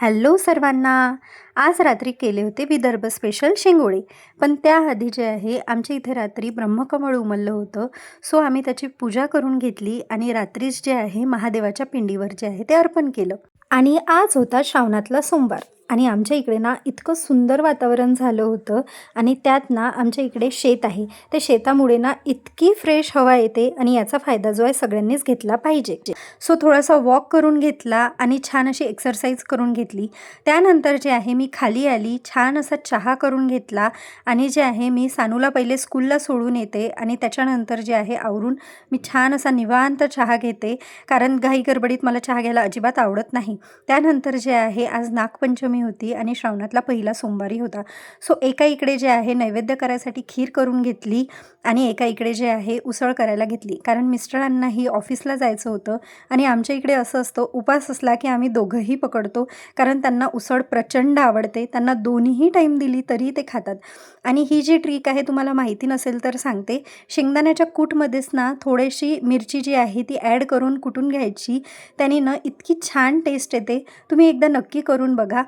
Hello सर्वांना. आज रात्री केले होते विदर्भ स्पेशल शेंगोळे. पण त्याआधी जे आहे आमच्या इथे रात्री ब्रह्मकमळ उमललं होतं. सो आम्ही त्याची पूजा करून घेतली आणि रात्रीच जे आहे महादेवाच्या पिंडीवर जे आहे ते अर्पण केलं. आणि आज होता श्रावणातला सोमवार आणि आमच्या इकडे ना इतकं सुंदर वातावरण झालं होतं आणि त्यात ना आमच्या इकडे शेत आहे. त्या शेतामुळे ना इतकी फ्रेश हवा येते आणि याचा फायदा जो आहे सगळ्यांनीच घेतला पाहिजे. सो थोडासा वॉक करून घेतला आणि छान अशी एक्सरसाइज करून घेतली. त्यानंतर जे आहे मी खाली आली, छान असा चहा करून घेतला आणि जे आहे मी सानूला पहिले स्कूलला सोडून येते आणि त्याच्यानंतर जे आहे आवरून मी छान असा निवांत चहा घेते, कारण घाई गडबडीत मला चहा घ्यायला अजिबात आवडत नाही. त्यानंतर जे आहे आज नागपंचमी होती आणि श्रावणातला पहिला सोमवारी होता. सो एका इकडे जे आहे नैवेद्य करायसाठी खीर करून घेतली आणि एका इकडे जे आहे उसळ करायला घेतली, कारण मिस्टरांनाही ऑफिसला जायचं होतं. आणि आमच्या इकडे असं असतं, उपास असला की आम्ही दोघंही पकडतो, कारण त्यांना उसळ प्रचंड आवडते. त्यांना दोन्हीही टाईम दिली तरी ते खातात. आणि ही जी ट्रिक आहे तुम्हाला माहिती नसेल तर सांगते. शेंगदाण्याच्या कूटमध्येच ना थोडीशी मिरची जी आहे ती ॲड करून कुटून घ्यायची. त्याने ना इतकी छान टेस्ट येते. तुम्ही एकदा नक्की करून बघा.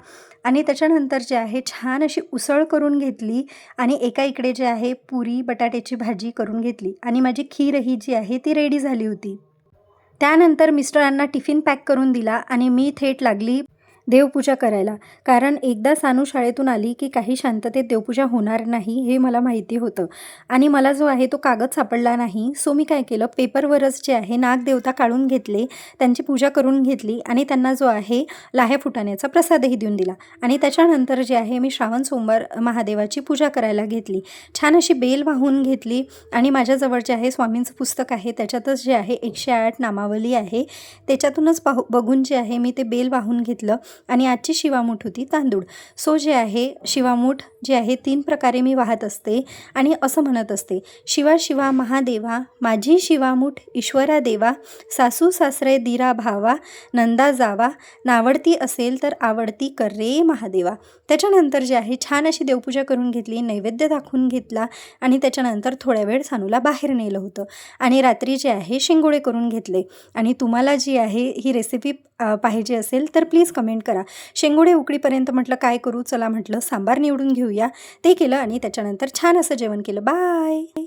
आणि त्याच्यानंतर जे आहे छान अशी उसळ करून घेतली आणि एका इकडे जे आहे पुरी बटाट्याची भाजी करून घेतली आणि माझी खीरही जी आहे ती रेडी झाली होती. त्यानंतर मिस्टरांना टिफिन पॅक करून दिला आणि मी थेट लागली देवपूजा करायला, कारण एकदा सानू शाळेतून आली की काही शांततेत देवपूजा होणार नाही हे मला माहिती होतं. आणि मला जो आहे तो कागद सापडला नाही. सो मी काय केलं, पेपरवरच जे आहे नागदेवता काढून घेतले, त्यांची पूजा करून घेतली आणि त्यांना जो आहे लाह्या फुटाण्याचा प्रसादही देऊन दिला. आणि त्याच्यानंतर जे आहे मी श्रावण सोमवार महादेवाची पूजा करायला घेतली. छान अशी बेल वाहून घेतली आणि माझ्याजवळ जे आहे स्वामींचं पुस्तक आहे, त्याच्यातच जे आहे 108 नामावली आहे, त्याच्यातूनच बघून जे आहे मी ते बेल वाहून घेतलं. आणि आजची शिवामूठ होती तांदूळ. सो जे आहे शिवामूठ जे आहे 3 प्रकारे मी वाहत असते आणि असं म्हणत असते, शिवा शिवा महादेवा माझी शिवामूठ ईश्वरा देवा, सासू सासरे दिरा भावा नंदा जावा, नावडती असेल तर आवडती कर रे महादेवा. त्याच्यानंतर जे आहे छान अशी देवपूजा करून घेतली, नैवेद्य दाखवून घेतला आणि त्याच्यानंतर थोड्या वेळ सानूला बाहेर नेलं होतं आणि रात्री जे आहे शेंगोळे करून घेतले. आणि तुम्हाला जी आहे ही रेसिपी पाहिजे असेल तर प्लीज कमेंट करा. शेंगोळे उकडीपर्यंत म्हटलं काय करू, चला म्हटलं सांबार निवडून घेऊया. ते केलं आणि त्याच्यानंतर छान असं जेवण केलं. बाय.